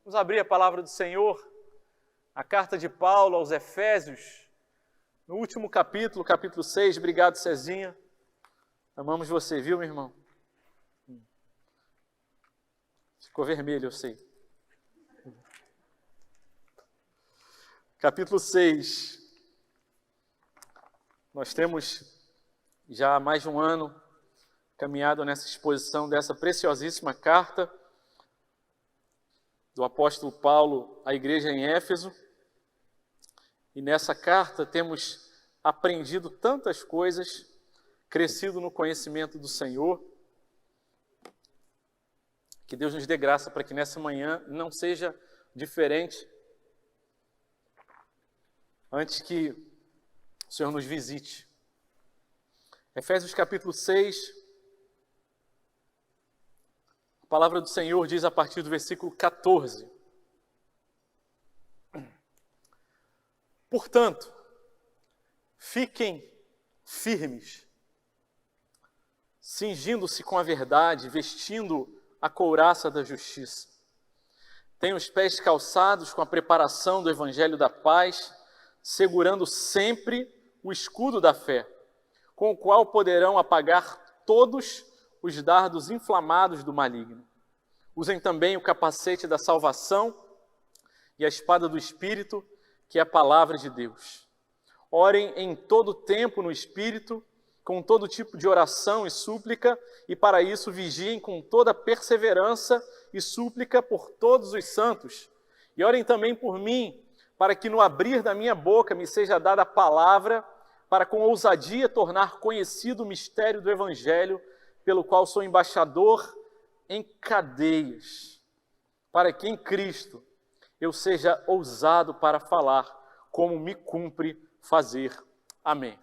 Vamos abrir a palavra do Senhor, a carta de Paulo aos Efésios, no último capítulo, capítulo 6. Obrigado, Cezinha. Amamos você, viu, meu irmão? Ficou vermelho, eu sei. Capítulo 6. Nós temos já há mais de um ano caminhado nessa exposição dessa preciosíssima carta do apóstolo Paulo à igreja em Éfeso. E nessa carta temos aprendido tantas coisas, crescido no conhecimento do Senhor. Que Deus nos dê graça para que nessa manhã não seja diferente, antes que o Senhor nos visite. Efésios capítulo 6, a palavra do Senhor diz a partir do versículo 14. Portanto, fiquem firmes, cingindo-se com a verdade, vestindo a couraça da justiça. Tenham os pés calçados com a preparação do evangelho da paz, segurando sempre o escudo da fé, com o qual poderão apagar todos os dardos inflamados do maligno. Usem também o capacete da salvação e a espada do Espírito, que é a palavra de Deus. Orem em todo tempo no Espírito, com todo tipo de oração e súplica, e para isso vigiem com toda perseverança e súplica por todos os santos. E orem também por mim, para que no abrir da minha boca me seja dada a palavra, para com ousadia tornar conhecido o mistério do Evangelho, pelo qual sou embaixador em cadeias, para que em Cristo eu seja ousado para falar, como me cumpre fazer. Amém.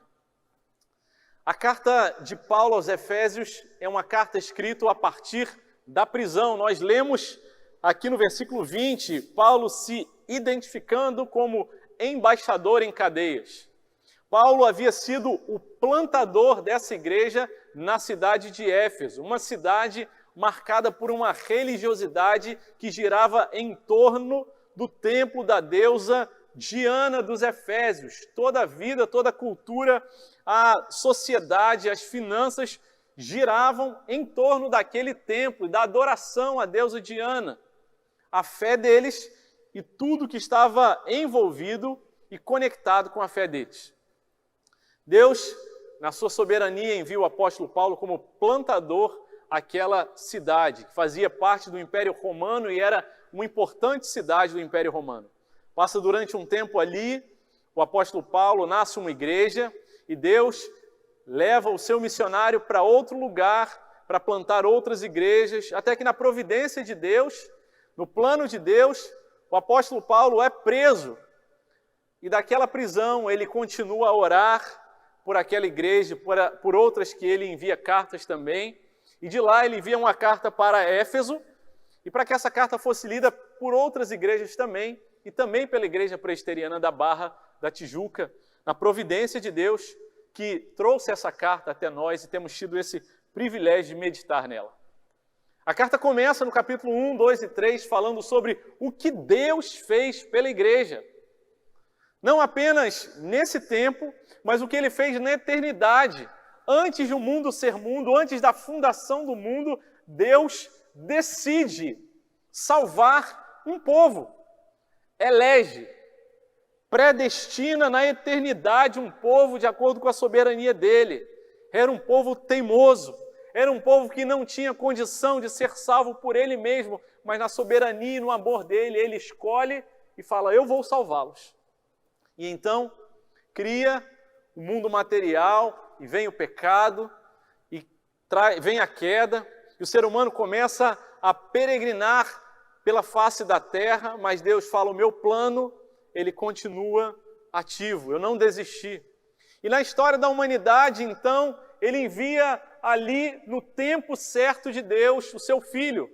A carta de Paulo aos Efésios é uma carta escrita a partir da prisão. Nós lemos aqui no versículo 20, Paulo se identificando como embaixador em cadeias. Paulo havia sido o plantador dessa igreja na cidade de Éfeso, uma cidade marcada por uma religiosidade que girava em torno do templo da deusa Diana dos Efésios. Toda a vida, toda a cultura, a sociedade, as finanças giravam em torno daquele templo, da adoração à deusa Diana. A fé deles e tudo que estava envolvido e conectado com a fé deles. Deus, na sua soberania, envia o apóstolo Paulo como plantador àquela cidade, que fazia parte do Império Romano e era uma importante cidade do Império Romano. Passa durante um tempo ali, o apóstolo Paulo nasce uma igreja e Deus leva o seu missionário para outro lugar, para plantar outras igrejas, até que na providência de Deus, no plano de Deus, o apóstolo Paulo é preso. E daquela prisão ele continua a orar por aquela igreja, por outras que ele envia cartas também. E de lá ele envia uma carta para Éfeso, e para que essa carta fosse lida por outras igrejas também, e também pela igreja presbiteriana da Barra da Tijuca, na providência de Deus, que trouxe essa carta até nós e temos tido esse privilégio de meditar nela. A carta começa no capítulo 1, 2 e 3, falando sobre o que Deus fez pela igreja. Não apenas nesse tempo, mas o que Ele fez na eternidade. Antes de o mundo ser mundo, antes da fundação do mundo, Deus decide salvar um povo. Elege, predestina na eternidade um povo de acordo com a soberania dele. Era um povo teimoso, era um povo que não tinha condição de ser salvo por ele mesmo, mas na soberania e no amor dele, ele escolhe e fala, eu vou salvá-los. E então, cria o mundo material, e vem o pecado, e vem a queda, e o ser humano começa a peregrinar pela face da terra, mas Deus fala, o meu plano, ele continua ativo, eu não desisti. E na história da humanidade, então, ele envia ali, no tempo certo de Deus, o seu Filho,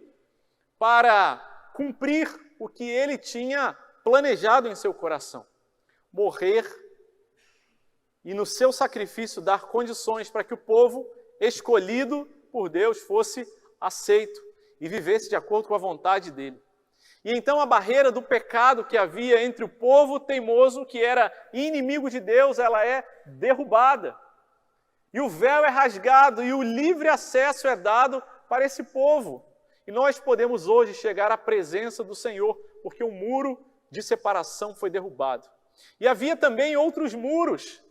para cumprir o que ele tinha planejado em seu coração. Morrer e no seu sacrifício dar condições para que o povo escolhido por Deus fosse aceito e vivesse de acordo com a vontade dele. E então a barreira do pecado que havia entre o povo teimoso, que era inimigo de Deus, ela é derrubada. E o véu é rasgado e o livre acesso é dado para esse povo. E nós podemos hoje chegar à presença do Senhor, porque o muro de separação foi derrubado. E havia também outros muros.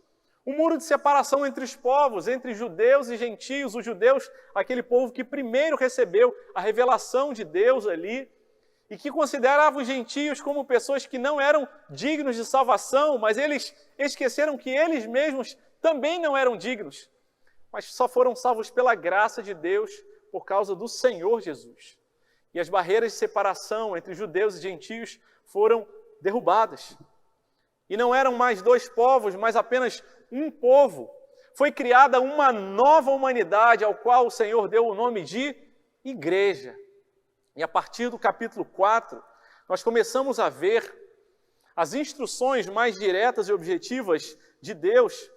O muro de separação entre os povos, entre judeus e gentios. Os judeus, aquele povo que primeiro recebeu a revelação de Deus ali, e que considerava os gentios como pessoas que não eram dignos de salvação, mas eles esqueceram que eles mesmos também não eram dignos, mas só foram salvos pela graça de Deus por causa do Senhor Jesus. E as barreiras de separação entre judeus e gentios foram derrubadas. E não eram mais dois povos, mas apenas um povo. Foi criada uma nova humanidade, ao qual o Senhor deu o nome de igreja. E a partir do capítulo 4, nós começamos a ver as instruções mais diretas e objetivas de Deus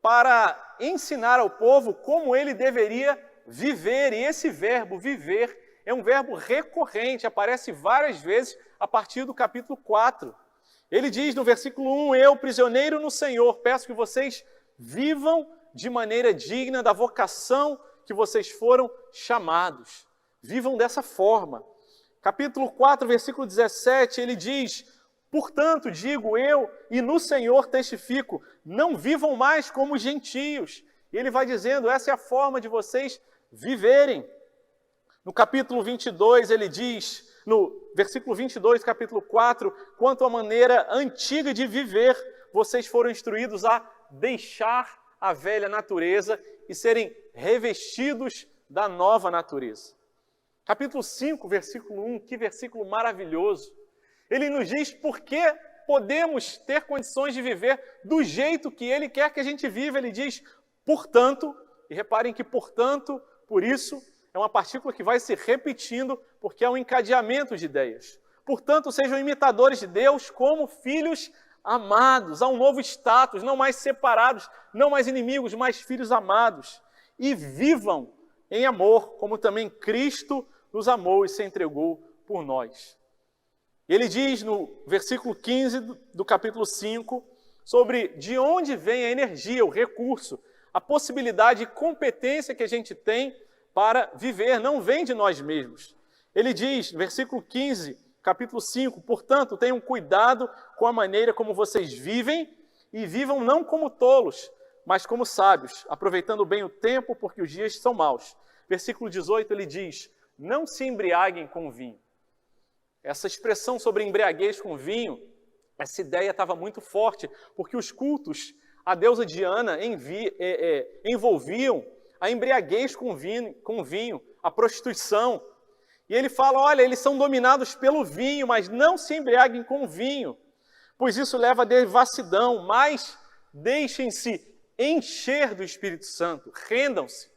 para ensinar ao povo como ele deveria viver. E esse verbo viver é um verbo recorrente, aparece várias vezes a partir do capítulo 4. Ele diz no versículo 1, eu, prisioneiro no Senhor, peço que vocês vivam de maneira digna da vocação que vocês foram chamados. Vivam dessa forma. Capítulo 4, versículo 17, ele diz, portanto, digo eu, e no Senhor testifico, não vivam mais como gentios. E ele vai dizendo, essa é a forma de vocês viverem. No capítulo 22, ele diz, no versículo 22, capítulo 4, quanto à maneira antiga de viver, vocês foram instruídos a deixar a velha natureza e serem revestidos da nova natureza. Capítulo 5, versículo 1, que versículo maravilhoso. Ele nos diz por que podemos ter condições de viver do jeito que Ele quer que a gente viva. Ele diz, portanto, e reparem que portanto, por isso, é uma partícula que vai se repetindo, porque é um encadeamento de ideias. Portanto, sejam imitadores de Deus como filhos amados. Há um novo status, não mais separados, não mais inimigos, mas filhos amados. E vivam em amor, como também Cristo nos amou e se entregou por nós. Ele diz no versículo 15 do capítulo 5, sobre de onde vem a energia, o recurso, a possibilidade e competência que a gente tem para viver, não vem de nós mesmos. Ele diz, versículo 15, capítulo 5, portanto, tenham cuidado com a maneira como vocês vivem, e vivam não como tolos, mas como sábios, aproveitando bem o tempo, porque os dias são maus. Versículo 18, ele diz, não se embriaguem com vinho. Essa expressão sobre embriaguez com vinho, essa ideia estava muito forte, porque os cultos à deusa Diana envolviam a embriaguez com vinho, a prostituição. E ele fala, olha, eles são dominados pelo vinho, mas não se embriaguem com vinho, pois isso leva à devassidão, mas deixem-se encher do Espírito Santo, rendam-se.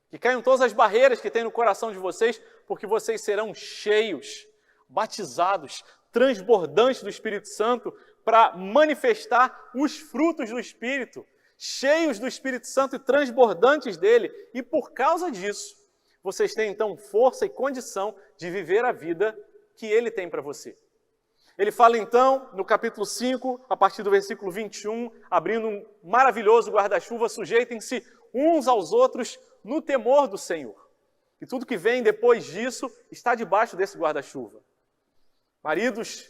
Que caiam todas as barreiras que tem no coração de vocês, porque vocês serão cheios, batizados, transbordantes do Espírito Santo, para manifestar os frutos do Espírito, cheios do Espírito Santo e transbordantes dele. E por causa disso, vocês têm então força e condição de viver a vida que ele tem para você. Ele fala então, no capítulo 5, a partir do versículo 21, abrindo um maravilhoso guarda-chuva, sujeitem-se uns aos outros no temor do Senhor. E tudo que vem depois disso está debaixo desse guarda-chuva. Maridos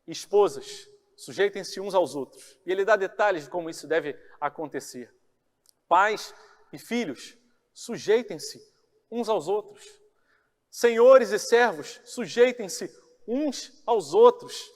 e esposas, sujeitem-se uns aos outros. E ele dá detalhes de como isso deve acontecer. Pais e filhos, sujeitem-se uns aos outros. Senhores e servos, sujeitem-se uns aos outros.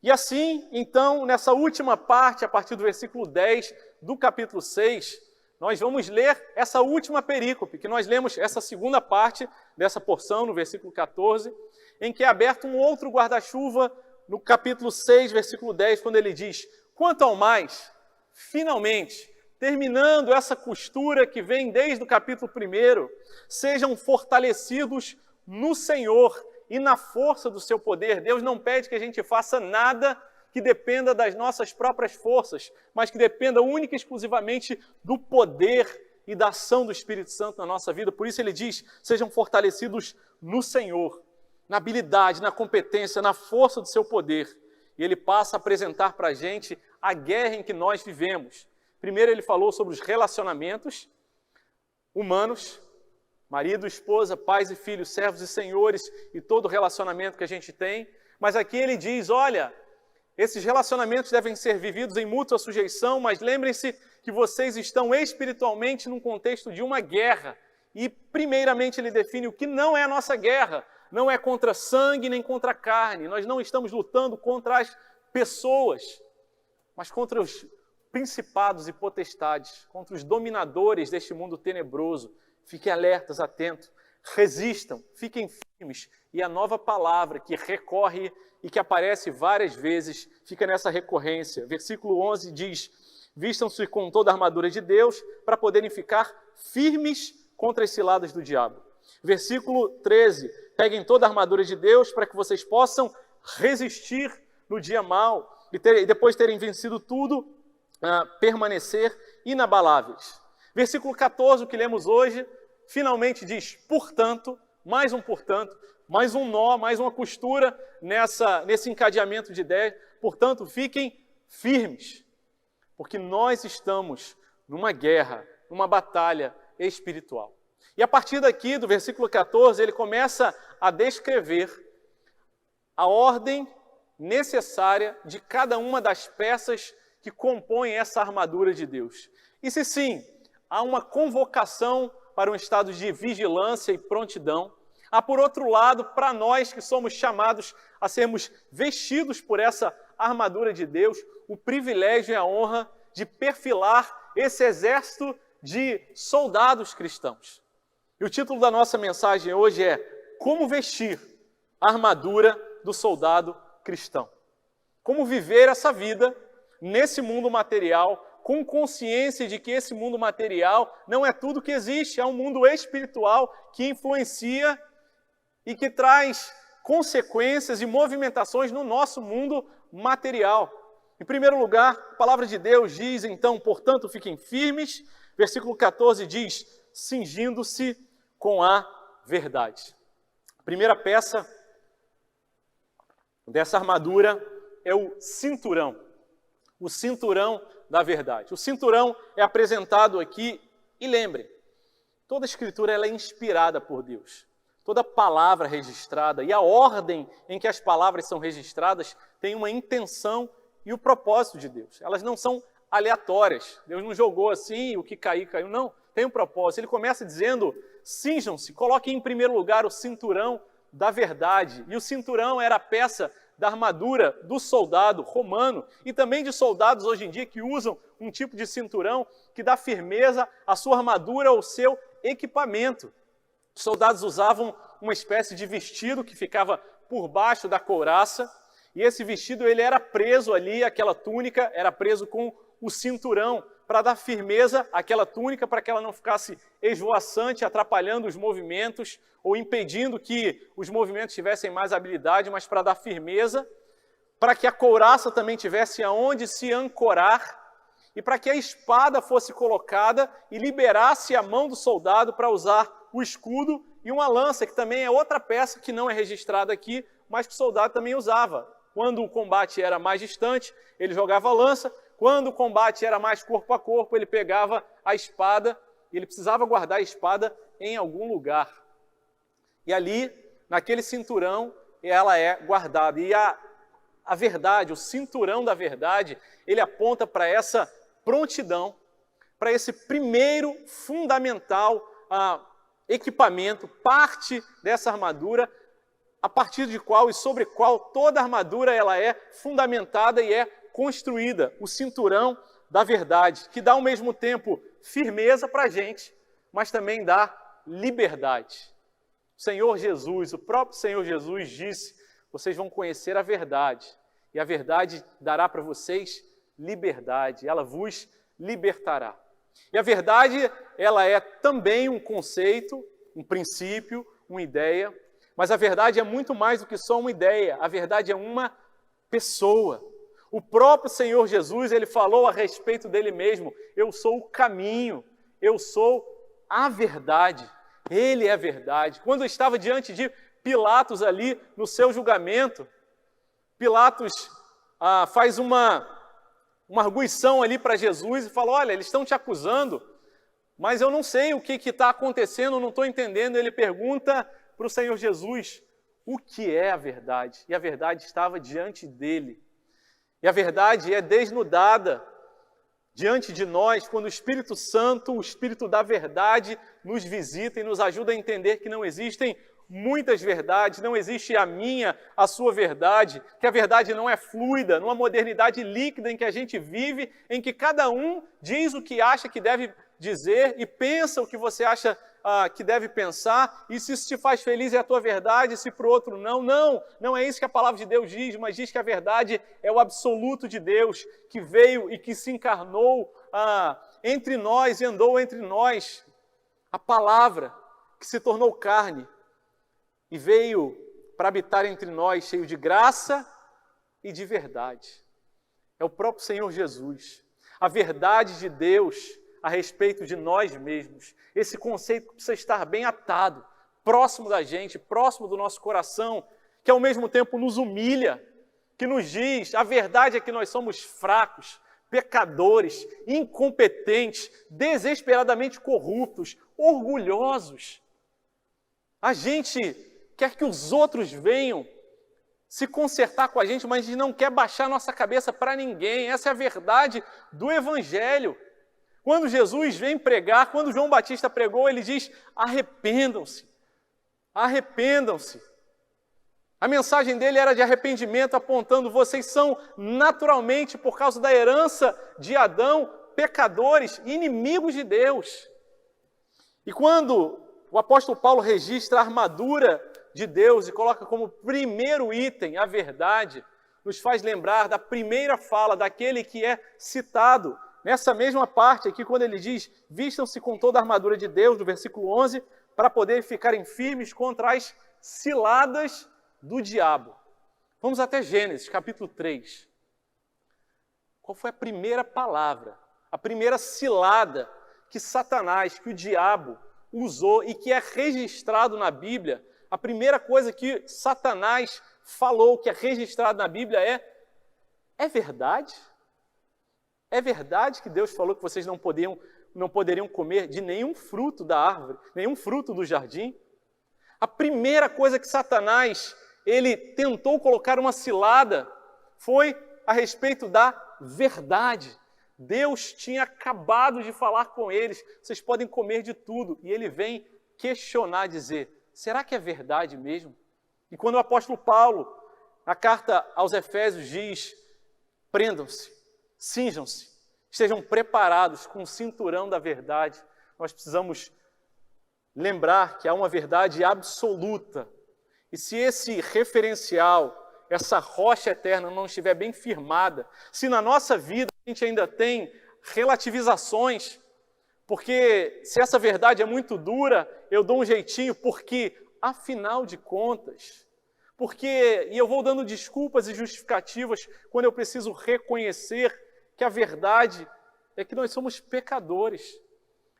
E assim, então, nessa última parte, a partir do versículo 10 do capítulo 6, nós vamos ler essa última perícope, que nós lemos essa segunda parte dessa porção, no versículo 14, em que é aberto um outro guarda-chuva no capítulo 6, versículo 10, quando ele diz, quanto ao mais, finalmente, terminando essa costura que vem desde o capítulo 1, sejam fortalecidos no Senhor e na força do seu poder. Deus não pede que a gente faça nada que dependa das nossas próprias forças, mas que dependa única e exclusivamente do poder e da ação do Espírito Santo na nossa vida. Por isso ele diz, sejam fortalecidos no Senhor na habilidade, na competência, na força do seu poder. E ele passa a apresentar para a gente a guerra em que nós vivemos. Primeiro ele falou sobre os relacionamentos humanos, marido, esposa, pais e filhos, servos e senhores, e todo o relacionamento que a gente tem. Mas aqui ele diz, olha, esses relacionamentos devem ser vividos em mútua sujeição, mas lembrem-se que vocês estão espiritualmente num contexto de uma guerra. E primeiramente ele define o que não é a nossa guerra. Não é contra sangue nem contra carne. Nós não estamos lutando contra as pessoas, mas contra os principados e potestades, contra os dominadores deste mundo tenebroso. Fiquem alertas, atentos, resistam, fiquem firmes. E a nova palavra que recorre e que aparece várias vezes, fica nessa recorrência. Versículo 11 diz, vistam-se com toda a armadura de Deus para poderem ficar firmes contra as ciladas do diabo. Versículo 13, peguem toda a armadura de Deus para que vocês possam resistir no dia mau e depois terem vencido tudo, permanecer inabaláveis. Versículo 14, o que lemos hoje, finalmente diz, portanto, mais um nó, mais uma costura nesse encadeamento de ideias. Portanto, fiquem firmes, porque nós estamos numa guerra, numa batalha espiritual. E a partir daqui, do versículo 14, ele começa a descrever a ordem necessária de cada uma das peças que compõem essa armadura de Deus. E se sim, há uma convocação para um estado de vigilância e prontidão, há, por outro lado, para nós que somos chamados a sermos vestidos por essa armadura de Deus, o privilégio e a honra de perfilar esse exército de soldados cristãos. E o título da nossa mensagem hoje é Como vestir a armadura do soldado cristão. Como viver essa vida nesse mundo material, com consciência de que esse mundo material não é tudo que existe, é um mundo espiritual que influencia e que traz consequências e movimentações no nosso mundo material. Em primeiro lugar, a palavra de Deus diz, então, portanto, fiquem firmes. Versículo 14 diz, cingindo-se com a verdade. A primeira peça dessa armadura é o cinturão da verdade. O cinturão é apresentado aqui, e lembrem, toda a Escritura ela é inspirada por Deus. Toda palavra registrada e a ordem em que as palavras são registradas tem uma intenção e o propósito de Deus. Elas não são aleatórias. Deus não jogou assim, o que cair, caiu. Não, tem um propósito. Ele começa dizendo, cinjam-se, coloquem em primeiro lugar o cinturão da verdade. E o cinturão era a peça da armadura do soldado romano e também de soldados hoje em dia que usam um tipo de cinturão que dá firmeza à sua armadura ou seu equipamento. Os soldados usavam uma espécie de vestido que ficava por baixo da couraça e esse vestido ele era preso ali, aquela túnica era preso com o cinturão para dar firmeza àquela túnica, para que ela não ficasse esvoaçante, atrapalhando os movimentos ou impedindo que os movimentos tivessem mais habilidade, mas para dar firmeza, para que a couraça também tivesse aonde se ancorar e para que a espada fosse colocada e liberasse a mão do soldado para usar o escudo e uma lança, que também é outra peça que não é registrada aqui, mas que o soldado também usava. Quando o combate era mais distante, ele jogava a lança. Quando o combate era mais corpo a corpo, ele pegava a espada e ele precisava guardar a espada em algum lugar. E ali, naquele cinturão, ela é guardada. E a verdade, o cinturão da verdade, ele aponta para essa prontidão, para esse primeiro fundamental equipamento, parte dessa armadura, a partir de qual e sobre qual toda a armadura ela é fundamentada e é construída, o cinturão da verdade, que dá ao mesmo tempo firmeza para a gente, mas também dá liberdade. O Senhor Jesus, o próprio Senhor Jesus disse, vocês vão conhecer a verdade, e a verdade dará para vocês liberdade, ela vos libertará. E a verdade, ela é também um conceito, um princípio, uma ideia, mas a verdade é muito mais do que só uma ideia, a verdade é uma pessoa. O próprio Senhor Jesus, ele falou a respeito dele mesmo, eu sou o caminho, eu sou a verdade, ele é a verdade. Quando estava diante de Pilatos ali no seu julgamento. Pilatos faz uma arguição ali para Jesus e fala, olha, eles estão te acusando, mas eu não sei o que está acontecendo, não estou entendendo. Ele pergunta para o Senhor Jesus o que é a verdade. E a verdade estava diante dele. E a verdade é desnudada diante de nós quando o Espírito Santo, o Espírito da verdade, nos visita e nos ajuda a entender que não existem muitas verdades, não existe a minha, a sua verdade, que a verdade não é fluida, numa modernidade líquida em que a gente vive, em que cada um diz o que acha que deve dizer e pensa o que você acha que deve pensar, e se isso te faz feliz é a tua verdade, se para o outro não. Não é isso que a palavra de Deus diz, mas diz que a verdade é o absoluto de Deus, que veio e que se encarnou entre nós e andou entre nós. A palavra que se tornou carne e veio para habitar entre nós, cheio de graça e de verdade. É o próprio Senhor Jesus. A verdade de Deus a respeito de nós mesmos. Esse conceito precisa estar bem atado, próximo da gente, próximo do nosso coração, que ao mesmo tempo nos humilha, que nos diz, a verdade é que nós somos fracos, pecadores, incompetentes, desesperadamente corruptos, orgulhosos. A gente quer que os outros venham se consertar com a gente, mas a gente não quer baixar nossa cabeça para ninguém. Essa é a verdade do Evangelho. Quando Jesus vem pregar, quando João Batista pregou, ele diz, arrependam-se, arrependam-se. A mensagem dele era de arrependimento, apontando, vocês são naturalmente, por causa da herança de Adão, pecadores, inimigos de Deus. E quando o apóstolo Paulo registra a armadura de Deus e coloca como primeiro item a verdade, nos faz lembrar da primeira fala daquele que é citado nessa mesma parte aqui, quando ele diz, vistam-se com toda a armadura de Deus, no versículo 11, para poderem ficarem firmes contra as ciladas do diabo. Vamos até Gênesis, capítulo 3. Qual foi a primeira palavra, a primeira cilada que Satanás, que o diabo usou e que é registrado na Bíblia? A primeira coisa que Satanás falou, que é registrado na Bíblia é verdade? É verdade que Deus falou que vocês não poderiam comer de nenhum fruto da árvore, nenhum fruto do jardim? A primeira coisa que Satanás, ele tentou colocar uma cilada, foi a respeito da verdade. Deus tinha acabado de falar com eles, vocês podem comer de tudo. E ele vem questionar, dizer, será que é verdade mesmo? E quando o apóstolo Paulo, na carta aos Efésios, diz, prendam-se, cinjam-se, estejam preparados com o cinturão da verdade. Nós precisamos lembrar que há uma verdade absoluta. E se esse referencial, essa rocha eterna não estiver bem firmada, se na nossa vida a gente ainda tem relativizações, porque se essa verdade é muito dura, eu dou um jeitinho, porque, afinal de contas, e eu vou dando desculpas e justificativas quando eu preciso reconhecer que a verdade é que nós somos pecadores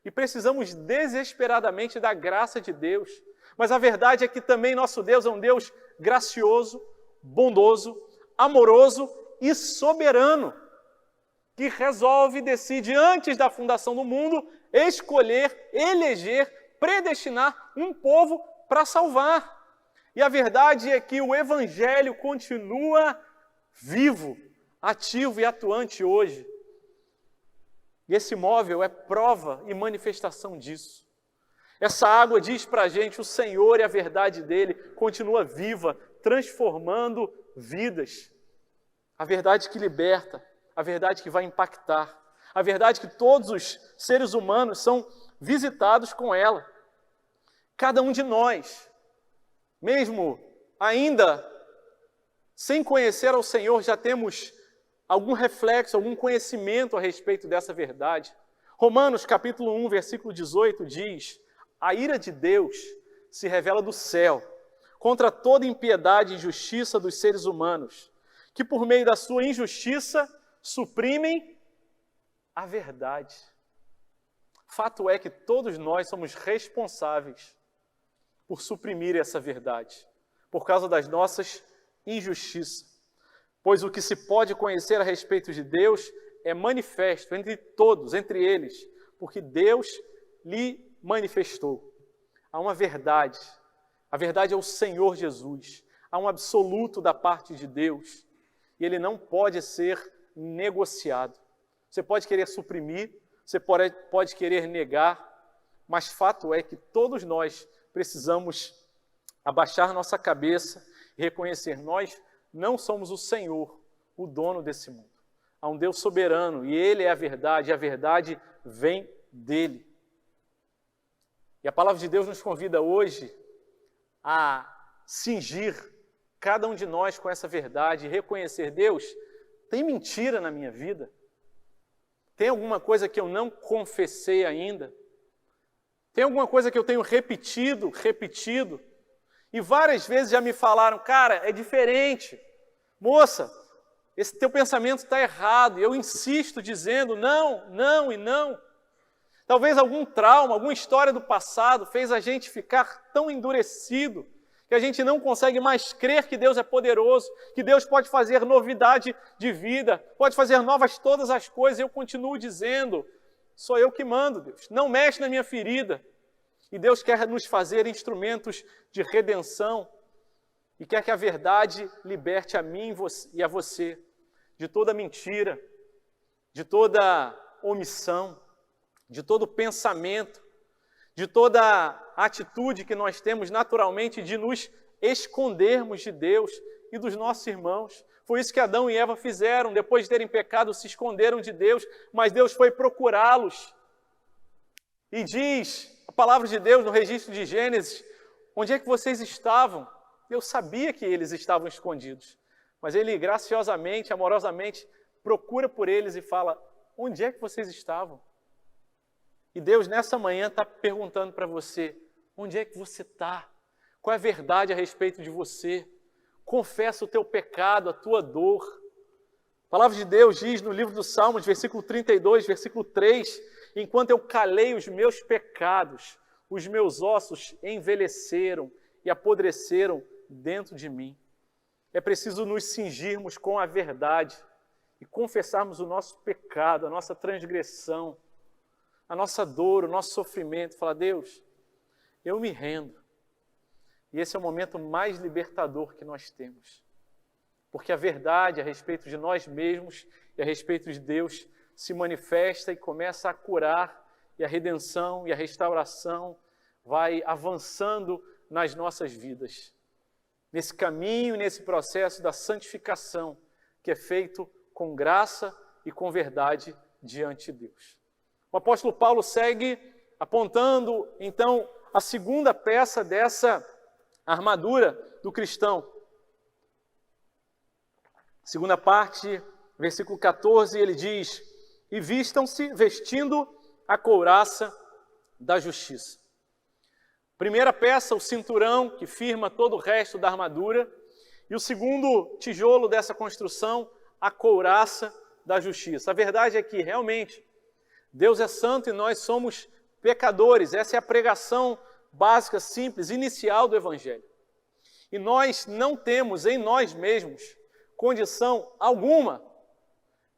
e precisamos desesperadamente da graça de Deus. Mas a verdade é que também nosso Deus é um Deus gracioso, bondoso, amoroso e soberano, que resolve e decide, antes da fundação do mundo, escolher, eleger, predestinar um povo para salvar. E a verdade é que o Evangelho continua vivo, ativo e atuante hoje. E esse móvel é prova e manifestação disso. Essa água diz para a gente, o Senhor e a verdade dele continua viva, transformando vidas. A verdade que liberta, a verdade que vai impactar, a verdade que todos os seres humanos são visitados com ela. Cada um de nós, mesmo ainda sem conhecer ao Senhor, já temos algum reflexo, algum conhecimento a respeito dessa verdade. Romanos capítulo 1, versículo 18 diz, a ira de Deus se revela do céu contra toda impiedade e injustiça dos seres humanos, que por meio da sua injustiça suprimem a verdade. Fato é que todos nós somos responsáveis por suprimir essa verdade. por causa das nossas injustiças. Pois o que se pode conhecer a respeito de Deus é manifesto entre todos, entre eles, porque Deus lhe manifestou. Há uma verdade. A verdade é o Senhor Jesus. Há um absoluto da parte de Deus. E ele não pode ser negociado. Você pode querer suprimir, você pode querer negar, mas fato é que todos nós precisamos abaixar nossa cabeça e reconhecer: nós não somos o Senhor, o dono desse mundo. Há um Deus soberano e Ele é a verdade, e a verdade vem dEle. E a palavra de Deus nos convida hoje a cingir cada um de nós com essa verdade e reconhecer: Deus, tem mentira na minha vida? Tem alguma coisa que eu não confessei ainda? Tem alguma coisa que eu tenho repetido? E várias vezes já me falaram: cara, é diferente. Moça, esse teu pensamento está errado. E eu insisto dizendo não, não e não. Talvez algum trauma, alguma história do passado fez a gente ficar tão endurecido que a gente não consegue mais crer que Deus é poderoso, que Deus pode fazer novidade de vida, pode fazer novas todas as coisas. E eu continuo dizendo: sou eu que mando, Deus. Não mexe na minha ferida. E Deus quer nos fazer instrumentos de redenção e quer que a verdade liberte a mim e a você de toda mentira, de toda omissão, de todo pensamento, de toda atitude que nós temos naturalmente de nos escondermos de Deus e dos nossos irmãos. Foi isso que Adão e Eva fizeram. Depois de terem pecado, se esconderam de Deus, mas Deus foi procurá-los. E diz a palavra de Deus no registro de Gênesis: onde é que vocês estavam? Eu sabia que eles estavam escondidos, mas Ele graciosamente, amorosamente, procura por eles e fala: onde é que vocês estavam? E Deus nessa manhã está perguntando para você: onde é que você está? Qual é a verdade a respeito de você? Confessa o teu pecado, a tua dor. A palavra de Deus diz no livro dos Salmos, versículo 32, versículo 3: enquanto eu calei os meus pecados, os meus ossos envelheceram e apodreceram dentro de mim. É preciso nos cingirmos com a verdade e confessarmos o nosso pecado, a nossa transgressão, a nossa dor, o nosso sofrimento. Falar: Deus, eu me rendo. E esse é o momento mais libertador que nós temos. Porque a verdade a respeito de nós mesmos e a respeito de Deus se manifesta e começa a curar, e a redenção e a restauração vai avançando nas nossas vidas. Nesse caminho e nesse processo da santificação que é feito com graça e com verdade diante de Deus. O apóstolo Paulo segue apontando, então, a segunda peça dessa armadura do cristão. Segunda parte, versículo 14, ele diz: e vistam-se vestindo a couraça da justiça. Primeira peça, o cinturão que firma todo o resto da armadura. E o segundo tijolo dessa construção, a couraça da justiça. A verdade é que, realmente, Deus é santo e nós somos pecadores. Essa é a pregação básica, simples, inicial do Evangelho. E nós não temos em nós mesmos condição alguma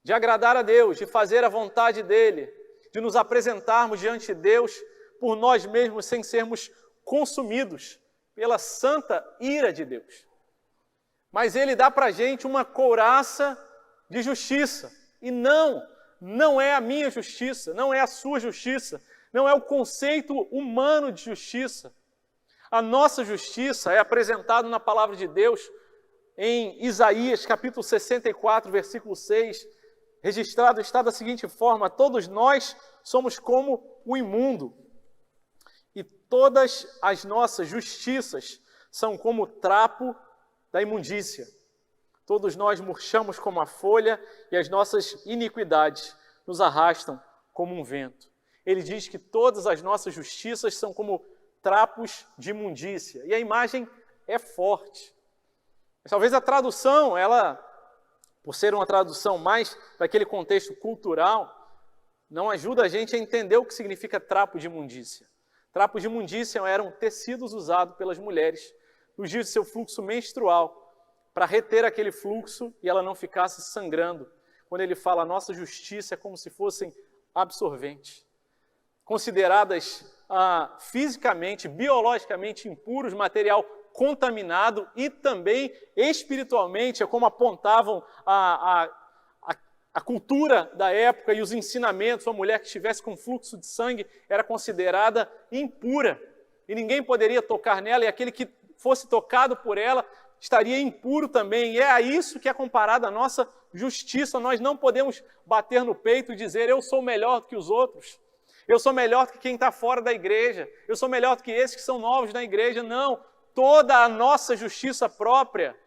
de agradar a Deus, de fazer a vontade dEle, de nos apresentarmos diante de Deus por nós mesmos sem sermos consumidos pela santa ira de Deus. Mas Ele dá para a gente uma couraça de justiça. E não é a minha justiça, não é a sua justiça, não é o conceito humano de justiça. A nossa justiça é apresentada na palavra de Deus em Isaías, capítulo 64, versículo 6, registrado está da seguinte forma: todos nós somos como o imundo, e todas as nossas justiças são como o trapo da imundícia. Todos nós murchamos como a folha, e as nossas iniquidades nos arrastam como um vento. Ele diz que todas as nossas justiças são como trapos de imundícia. E a imagem é forte. Mas talvez a tradução, ela, por ser uma tradução mais daquele contexto cultural, não ajuda a gente a entender o que significa trapo de imundícia. Trapos de imundícia eram tecidos usados pelas mulheres nos dias de seu fluxo menstrual, para reter aquele fluxo e ela não ficasse sangrando. Quando ele fala, a nossa justiça é como se fossem absorventes, consideradas fisicamente, biologicamente impuros, material contaminado e também espiritualmente, é como apontavam a cultura da época e os ensinamentos. Uma mulher que estivesse com fluxo de sangue era considerada impura e ninguém poderia tocar nela, e aquele que fosse tocado por ela estaria impuro também. E é a isso que é comparada a nossa justiça. Nós não podemos bater no peito e dizer, eu sou melhor do que os outros, eu sou melhor do que quem está fora da igreja, eu sou melhor do que esses que são novos na igreja. Não, toda a nossa justiça própria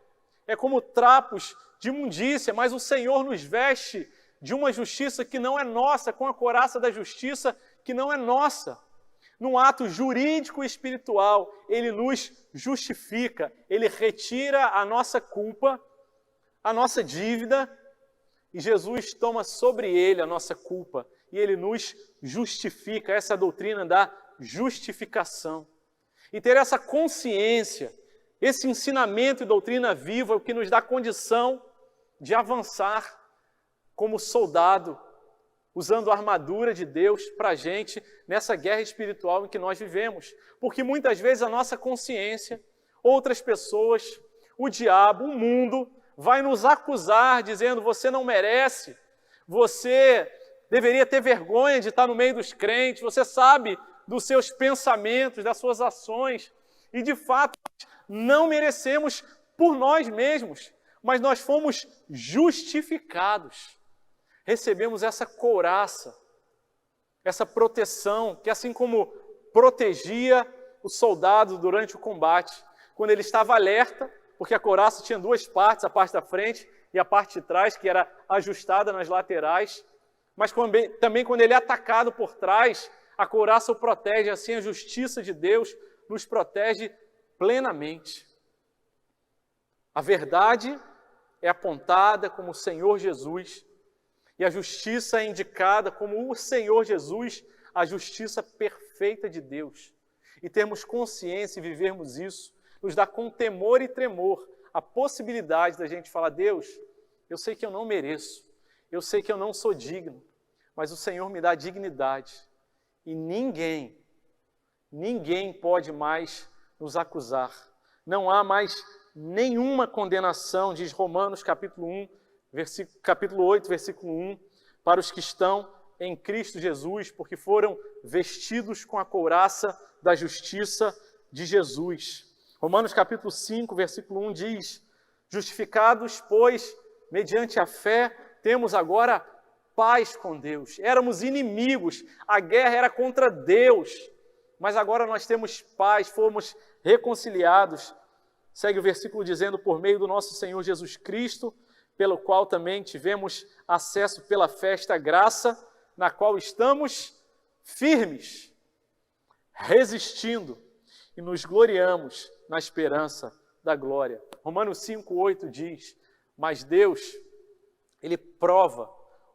é como trapos de imundícia, mas o Senhor nos veste de uma justiça que não é nossa, com a couraça da justiça que não é nossa. Num ato jurídico e espiritual, Ele nos justifica, Ele retira a nossa culpa, a nossa dívida, e Jesus toma sobre Ele a nossa culpa, e Ele nos justifica. Essa é a doutrina da justificação. E ter essa consciência, esse ensinamento e doutrina viva é o que nos dá condição de avançar como soldado, usando a armadura de Deus para a gente nessa guerra espiritual em que nós vivemos. Porque muitas vezes a nossa consciência, outras pessoas, o diabo, o mundo, vai nos acusar dizendo, você não merece, você deveria ter vergonha de estar no meio dos crentes, você sabe dos seus pensamentos, das suas ações, e de fato não merecemos por nós mesmos, mas nós fomos justificados. Recebemos essa couraça, essa proteção, que assim como protegia o soldado durante o combate, quando ele estava alerta, porque a couraça tinha duas partes, a parte da frente e a parte de trás, que era ajustada nas laterais, mas também quando ele é atacado por trás, a couraça o protege. Assim a justiça de Deus nos protege plenamente. A verdade é apontada como o Senhor Jesus, e a justiça é indicada como o Senhor Jesus, a justiça perfeita de Deus. E termos consciência e vivermos isso, nos dá com temor e tremor a possibilidade da gente falar, Deus, eu sei que eu não mereço, eu sei que eu não sou digno, mas o Senhor me dá dignidade. E ninguém pode mais nos acusar. Não há mais nenhuma condenação, diz Romanos capítulo 8, versículo 1, para os que estão em Cristo Jesus, porque foram vestidos com a couraça da justiça de Jesus. Romanos capítulo 5, versículo 1 diz, justificados, pois, mediante a fé, temos agora paz com Deus. Éramos inimigos, a guerra era contra Deus, mas agora nós temos paz, fomos reconciliados. Segue o versículo dizendo, por meio do nosso Senhor Jesus Cristo, pelo qual também tivemos acesso pela fé a esta graça, na qual estamos firmes, resistindo e nos gloriamos na esperança da glória. Romanos 5:8 diz, mas Deus, Ele prova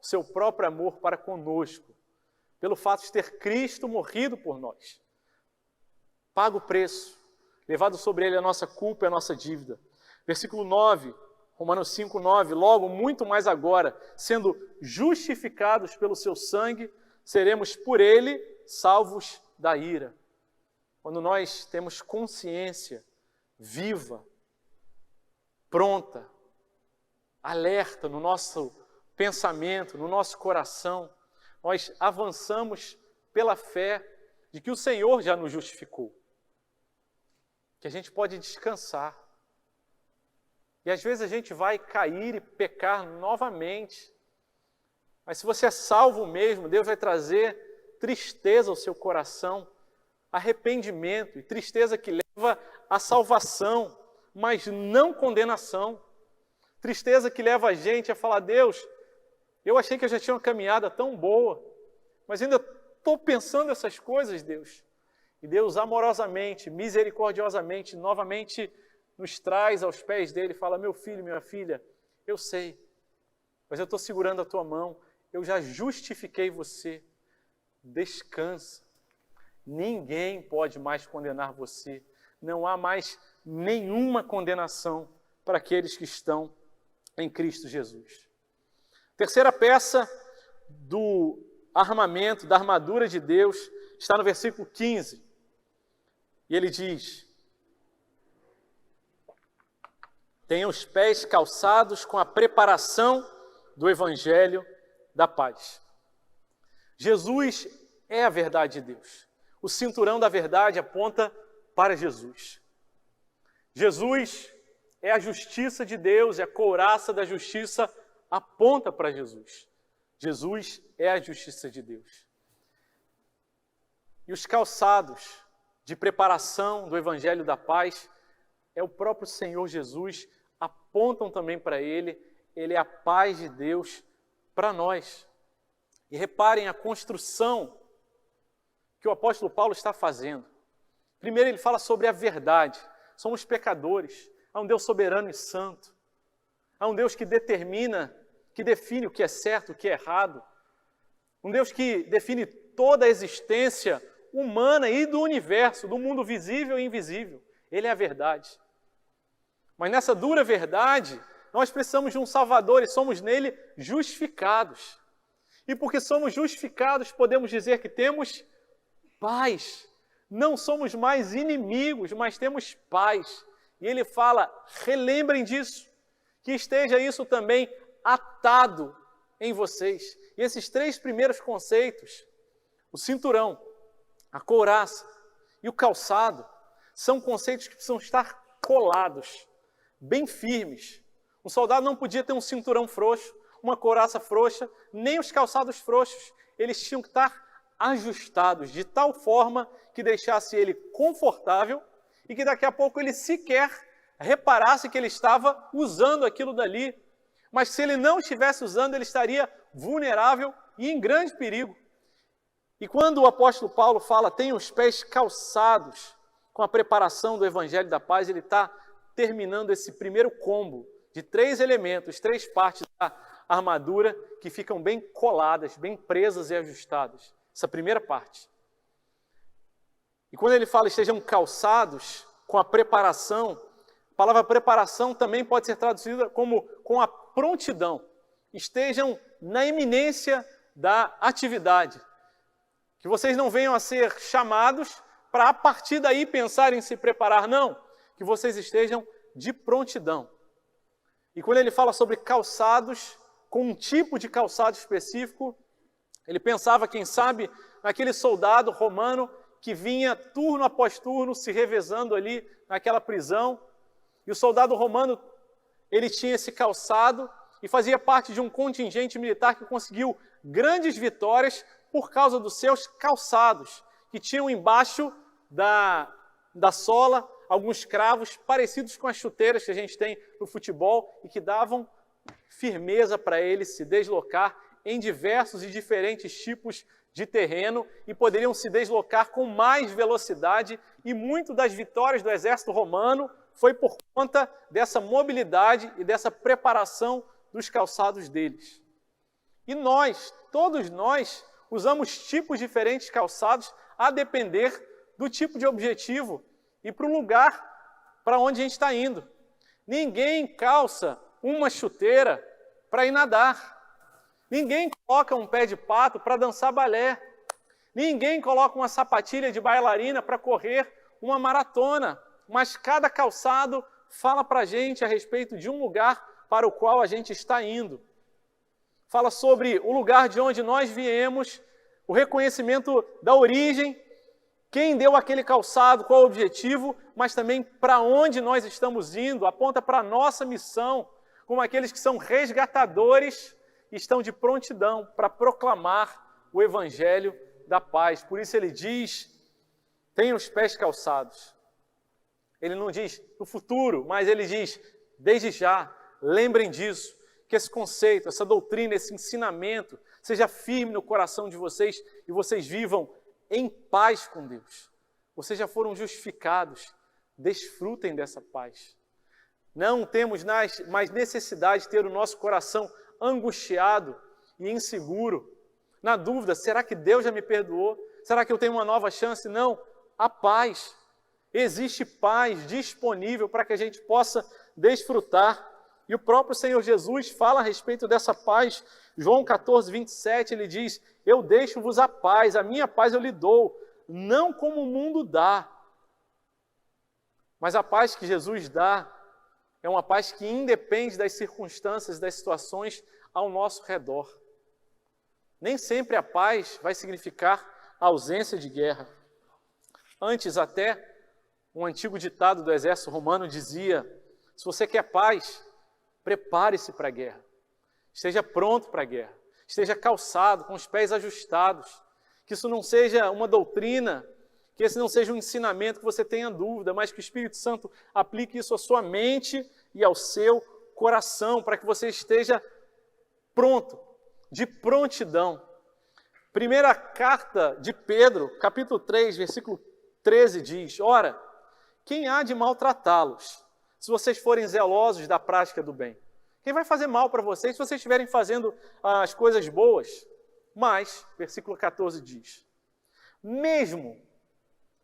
o seu próprio amor para conosco, pelo fato de ter Cristo morrido por nós, pago o preço, levado sobre Ele a nossa culpa e a nossa dívida. Versículo 9, Romanos 5:9, logo, muito mais agora, sendo justificados pelo seu sangue, seremos por Ele salvos da ira. Quando nós temos consciência viva, pronta, alerta no nosso pensamento, no nosso coração, nós avançamos pela fé de que o Senhor já nos justificou, que a gente pode descansar. E às vezes a gente vai cair e pecar novamente, mas se você é salvo mesmo, Deus vai trazer tristeza ao seu coração, arrependimento, e tristeza que leva à salvação, mas não condenação. Tristeza que leva a gente a falar, Deus, eu achei que eu já tinha uma caminhada tão boa, mas ainda estou pensando essas coisas, Deus. E Deus amorosamente, misericordiosamente, novamente nos traz aos pés dele e fala, meu filho, minha filha, eu sei, mas eu estou segurando a tua mão, eu já justifiquei você, descansa. Ninguém pode mais condenar você, não há mais nenhuma condenação para aqueles que estão em Cristo Jesus. Terceira peça do armamento, da armadura de Deus, está no versículo 15. E ele diz: tenham os pés calçados com a preparação do Evangelho da paz. Jesus é a verdade de Deus. O cinturão da verdade aponta para Jesus. Jesus é a justiça de Deus, e a couraça da justiça aponta para Jesus. Jesus é a justiça de Deus. E os calçados de preparação do Evangelho da paz é o próprio Senhor Jesus, apontam também para Ele. Ele é a paz de Deus para nós. E reparem a construção que o apóstolo Paulo está fazendo. Primeiro ele fala sobre a verdade. Somos pecadores. Há um Deus soberano e santo. Há um Deus que determina, que define o que é certo, o que é errado. Um Deus que define toda a existência humana e do universo, do mundo visível e invisível. Ele é a verdade. Mas nessa dura verdade, nós precisamos de um Salvador e somos nele justificados. E porque somos justificados, podemos dizer que temos paz. Não somos mais inimigos, mas temos paz. E ele fala, relembrem disso, que esteja isso também atado em vocês. E esses três primeiros conceitos, o cinturão, a couraça e o calçado, são conceitos que precisam estar colados, bem firmes. Um soldado não podia ter um cinturão frouxo, uma couraça frouxa, nem os calçados frouxos. Eles tinham que estar ajustados, de tal forma que deixasse ele confortável e que daqui a pouco ele sequer reparasse que ele estava usando aquilo dali. Mas se ele não estivesse usando, ele estaria vulnerável e em grande perigo. E quando o apóstolo Paulo fala, tenha os pés calçados com a preparação do Evangelho da paz, ele está terminando esse primeiro combo de três elementos, três partes da armadura que ficam bem coladas, bem presas e ajustadas. Essa primeira parte. E quando ele fala estejam calçados com a preparação, a palavra preparação também pode ser traduzida como com a prontidão. Estejam na iminência da atividade. Que vocês não venham a ser chamados para a partir daí pensar em se preparar, não. Que vocês estejam de prontidão. E quando ele fala sobre calçados, com um tipo de calçado específico, ele pensava, quem sabe, naquele soldado romano que vinha turno após turno se revezando ali naquela prisão. E o soldado romano, ele tinha esse calçado e fazia parte de um contingente militar que conseguiu grandes vitórias por causa dos seus calçados, que tinham embaixo da sola alguns cravos parecidos com as chuteiras que a gente tem no futebol e que davam firmeza para ele se deslocar em diversos e diferentes tipos de terreno e poderiam se deslocar com mais velocidade, e muito das vitórias do exército romano foi por conta dessa mobilidade e dessa preparação dos calçados deles. E nós, todos nós, usamos tipos diferentes de calçados a depender do tipo de objetivo e para o lugar para onde a gente está indo. Ninguém calça uma chuteira para ir nadar. Ninguém coloca um pé de pato para dançar balé. Ninguém coloca uma sapatilha de bailarina para correr uma maratona. Mas cada calçado fala para a gente a respeito de um lugar para o qual a gente está indo. Fala sobre o lugar de onde nós viemos, o reconhecimento da origem, quem deu aquele calçado, qual o objetivo, mas também para onde nós estamos indo, aponta para a nossa missão, como aqueles que são resgatadores e estão de prontidão para proclamar o Evangelho da paz. Por isso ele diz, tenham os pés calçados. Ele não diz no futuro, mas ele diz, desde já, lembrem disso, que esse conceito, essa doutrina, esse ensinamento seja firme no coração de vocês e vocês vivam em paz com Deus. Vocês já foram justificados, desfrutem dessa paz. Não temos mais necessidade de ter o nosso coração angustiado e inseguro, na dúvida, será que Deus já me perdoou? Será que eu tenho uma nova chance? Não, a paz. existe paz disponível para que a gente possa desfrutar. E o próprio Senhor Jesus fala a respeito dessa paz. João 14, 27, ele diz: eu deixo-vos a paz, a minha paz eu lhe dou, não como o mundo dá. Mas a paz que Jesus dá é uma paz que independe das circunstâncias, das situações ao nosso redor. Nem sempre a paz vai significar a ausência de guerra. Antes até, um antigo ditado do exército romano dizia: se você quer paz, prepare-se para a guerra. Esteja pronto para a guerra. Esteja calçado, com os pés ajustados. Que isso não seja uma doutrina, que esse não seja um ensinamento que você tenha dúvida, mas que o Espírito Santo aplique isso à sua mente e ao seu coração, para que você esteja pronto, de prontidão. Primeira carta de Pedro, capítulo 3, versículo 13 diz: ora, quem há de maltratá-los, se vocês forem zelosos da prática do bem? Quem vai fazer mal para vocês se vocês estiverem fazendo as coisas boas? Mas, versículo 14 diz: mesmo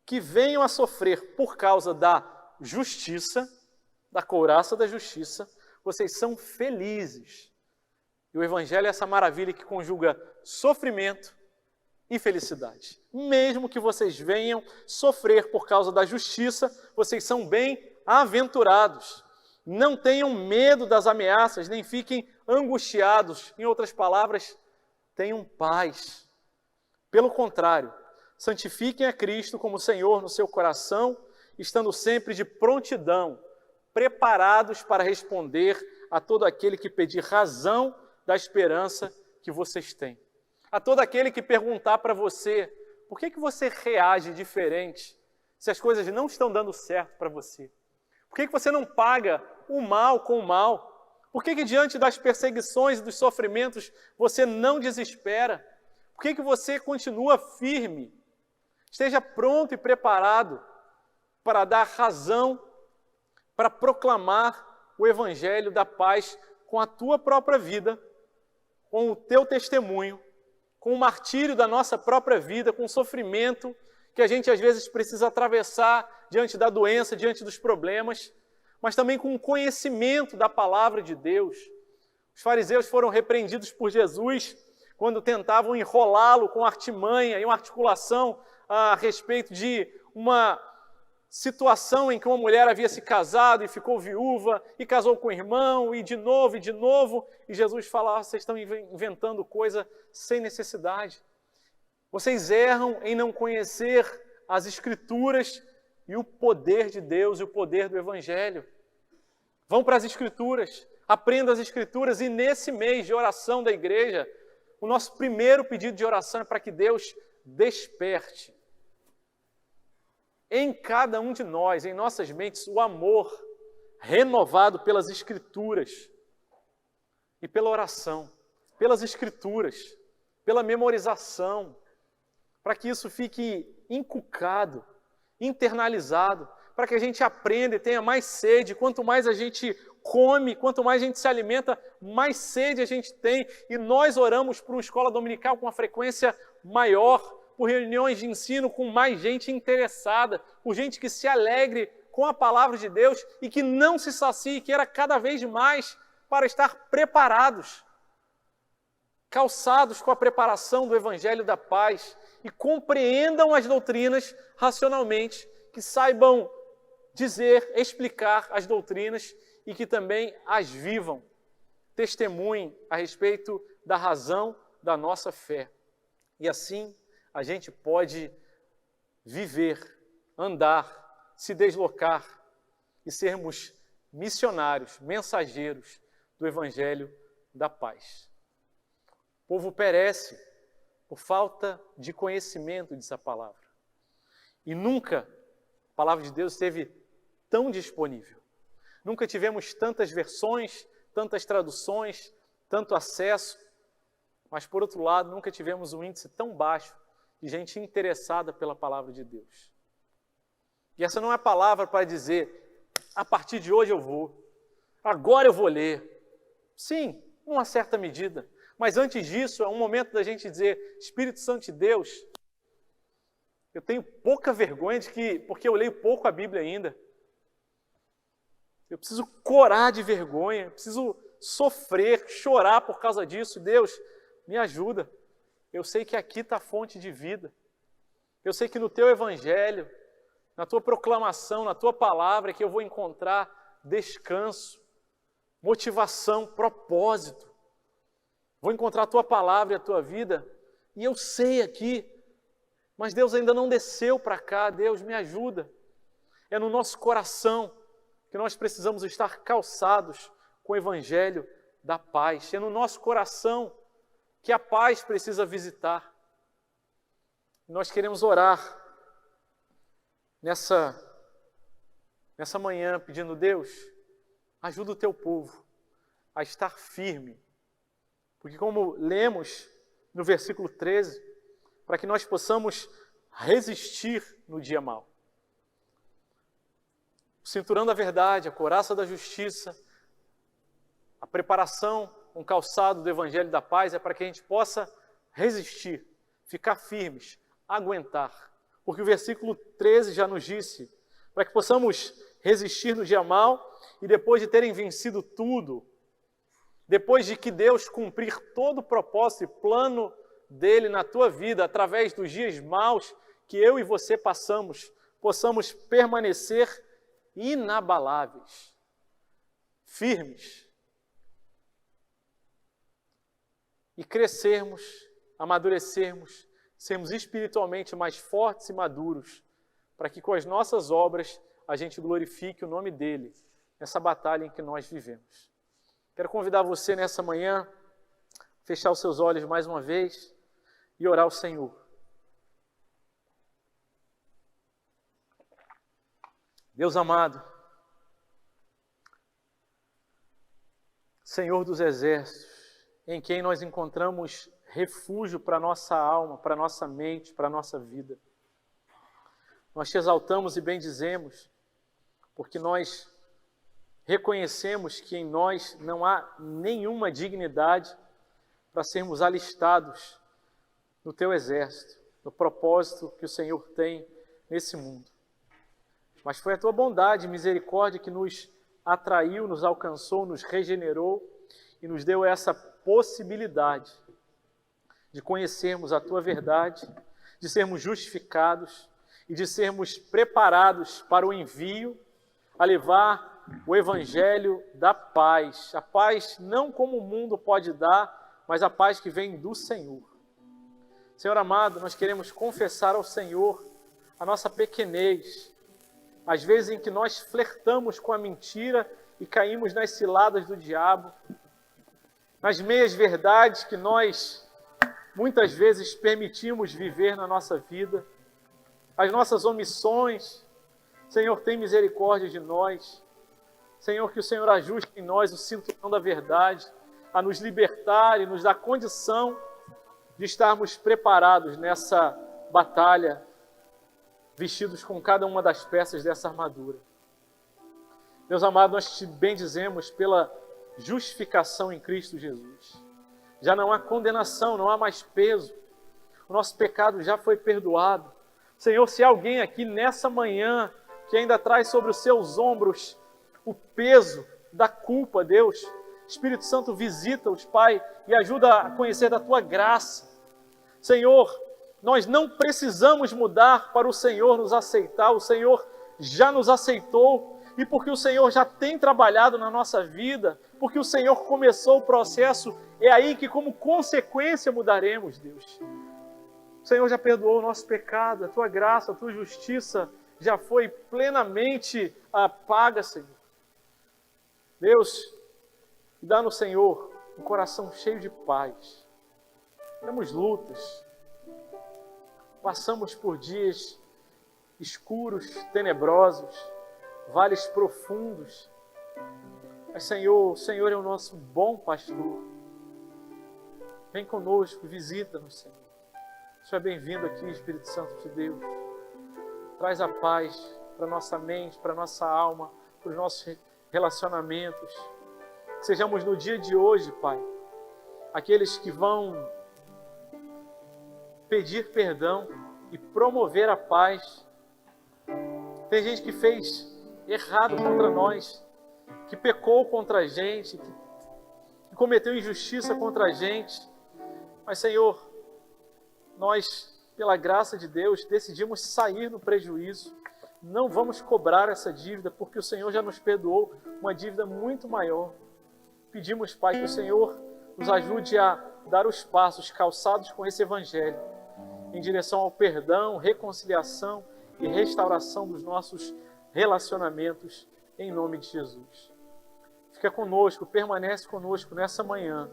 que venham a sofrer por causa da justiça, da couraça da justiça, vocês são felizes. E o Evangelho é essa maravilha que conjuga sofrimento e felicidade. Mesmo que vocês venham sofrer por causa da justiça, vocês são bem-aventurados. Não tenham medo das ameaças, nem fiquem angustiados. Em outras palavras, tenham paz. Pelo contrário, santifiquem a Cristo como Senhor no seu coração, estando sempre de prontidão, preparados para responder a todo aquele que pedir razão da esperança que vocês têm. A todo aquele que perguntar para você: por que você reage diferente se as coisas não estão dando certo para você? Por que você não paga o mal com o mal? Por que diante das perseguições e dos sofrimentos você não desespera? Por que você continua firme? Esteja pronto e preparado para dar razão, para proclamar o Evangelho da paz com a tua própria vida, com o teu testemunho, com o martírio da nossa própria vida, com o sofrimento que a gente às vezes precisa atravessar diante da doença, diante dos problemas, mas também com o conhecimento da palavra de Deus. Os fariseus foram repreendidos por Jesus quando tentavam enrolá-lo com artimanha e uma articulação a respeito de uma situação em que uma mulher havia se casado e ficou viúva e casou com o irmão e de novo, e Jesus fala: vocês estão inventando coisa sem necessidade. Vocês erram em não conhecer as Escrituras e o poder de Deus e o poder do Evangelho. Vão para as Escrituras, aprendam as Escrituras, e nesse mês de oração da igreja, o nosso primeiro pedido de oração é para que Deus desperte em cada um de nós, em nossas mentes, o amor renovado pelas Escrituras e pela oração, pelas Escrituras, pela memorização, para que isso fique inculcado, internalizado, para que a gente aprenda e tenha mais sede. Quanto mais a gente come, quanto mais a gente se alimenta, mais sede a gente tem. E nós oramos por uma escola dominical com uma frequência maior, por reuniões de ensino com mais gente interessada, por gente que se alegre com a palavra de Deus e que não se sacie, queira cada vez mais para estar preparados, calçados com a preparação do Evangelho da paz e compreendam as doutrinas racionalmente, que saibam dizer, explicar as doutrinas e que também as vivam, testemunhem a respeito da razão da nossa fé. E assim a gente pode viver, andar, se deslocar e sermos missionários, mensageiros do Evangelho da paz. O povo perece por falta de conhecimento dessa palavra. E nunca a palavra de Deus esteve tão disponível. Nunca tivemos tantas versões, tantas traduções, tanto acesso, mas por outro lado, nunca tivemos um índice tão baixo de gente interessada pela palavra de Deus. E essa não é a palavra para dizer: a partir de hoje eu vou, agora eu vou ler. Sim, numa certa medida, mas antes disso é um momento da gente dizer: Espírito Santo de Deus, Eu tenho pouca vergonha porque eu leio pouco a Bíblia ainda. Eu preciso corar de vergonha, preciso sofrer, chorar por causa disso. Deus, me ajuda. Eu sei que aqui está a fonte de vida. Eu sei que no teu evangelho, na tua proclamação, na tua palavra, é que eu vou encontrar descanso, motivação, propósito. Vou encontrar a tua palavra e a tua vida. E eu sei aqui, mas Deus ainda não desceu para cá. Deus, me ajuda. É no nosso coração que nós precisamos estar calçados com o evangelho da paz. É no nosso coração que a paz precisa visitar. Nós queremos orar nessa manhã, pedindo: Deus, ajuda o teu povo a estar firme. Porque como lemos no versículo 13, para que nós possamos resistir no dia mau. O cinturão da verdade, a couraça da justiça, a preparação, um calçado do evangelho da paz é para que a gente possa resistir, ficar firmes, aguentar. Porque o versículo 13 já nos disse, para que possamos resistir no dia mau e depois de terem vencido tudo, depois de que Deus cumprir todo o propósito e plano dele na tua vida, através dos dias maus que eu e você passamos, possamos permanecer inabaláveis, firmes e crescermos, amadurecermos, sermos espiritualmente mais fortes e maduros, para que com as nossas obras a gente glorifique o nome dele nessa batalha em que nós vivemos. Quero convidar você nessa manhã a fechar os seus olhos mais uma vez e orar ao Senhor. Deus amado, Senhor dos exércitos, em quem nós encontramos refúgio para a nossa alma, para a nossa mente, para a nossa vida. Nós te exaltamos e bendizemos, porque nós reconhecemos que em nós não há nenhuma dignidade para sermos alistados no teu exército, no propósito que o Senhor tem nesse mundo. Mas foi a tua bondade e misericórdia que nos atraiu, nos alcançou, nos regenerou e nos deu essa possibilidade de conhecermos a tua verdade, de sermos justificados e de sermos preparados para o envio a levar o evangelho da paz. A paz não como o mundo pode dar, mas a paz que vem do Senhor. Senhor amado, nós queremos confessar ao Senhor a nossa pequenez, às vezes em que nós flertamos com a mentira e caímos nas ciladas do diabo, nas meias verdades que nós muitas vezes permitimos viver na nossa vida, as nossas omissões. Senhor, tem misericórdia de nós. Senhor, que o Senhor ajuste em nós o cinturão da verdade, a nos libertar e nos dar condição de estarmos preparados nessa batalha, vestidos com cada uma das peças dessa armadura. Deus amado, nós te bendizemos pela justificação em Cristo Jesus. Já não há condenação, não há mais peso. O nosso pecado já foi perdoado. Senhor, se há alguém aqui nessa manhã que ainda traz sobre os seus ombros o peso da culpa, Deus, Espírito Santo, visita-os, Pai, e ajuda a conhecer da tua graça. Senhor, nós não precisamos mudar para o Senhor nos aceitar, o Senhor já nos aceitou, e porque o Senhor já tem trabalhado na nossa vida, porque o Senhor começou o processo, é aí que como consequência mudaremos, Deus. O Senhor já perdoou o nosso pecado, a tua graça, a tua justiça já foi plenamente paga, Senhor. Deus, dá no Senhor um coração cheio de paz. Temos lutas, passamos por dias escuros, tenebrosos, vales profundos. Mas, Senhor, o Senhor é o nosso bom pastor. Vem conosco, visita-nos, Senhor. O Senhor é bem-vindo aqui, Espírito Santo de Deus. Traz a paz para a nossa mente, para a nossa alma, para os nossos relacionamentos. Que sejamos no dia de hoje, Pai, aqueles que vão pedir perdão e promover a paz. Tem gente que fez errado contra nós, que pecou contra a gente, que cometeu injustiça contra a gente. Mas, Senhor, nós, pela graça de Deus, decidimos sair no prejuízo. Não vamos cobrar essa dívida, porque o Senhor já nos perdoou uma dívida muito maior. Pedimos, Pai, que o Senhor nos ajude a dar os passos calçados com esse Evangelho, em direção ao perdão, reconciliação e restauração dos nossos relacionamentos, em nome de Jesus. Fica conosco, permanece conosco nessa manhã.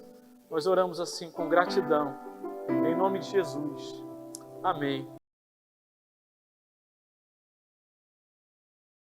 Nós oramos assim com gratidão, em nome de Jesus. Amém.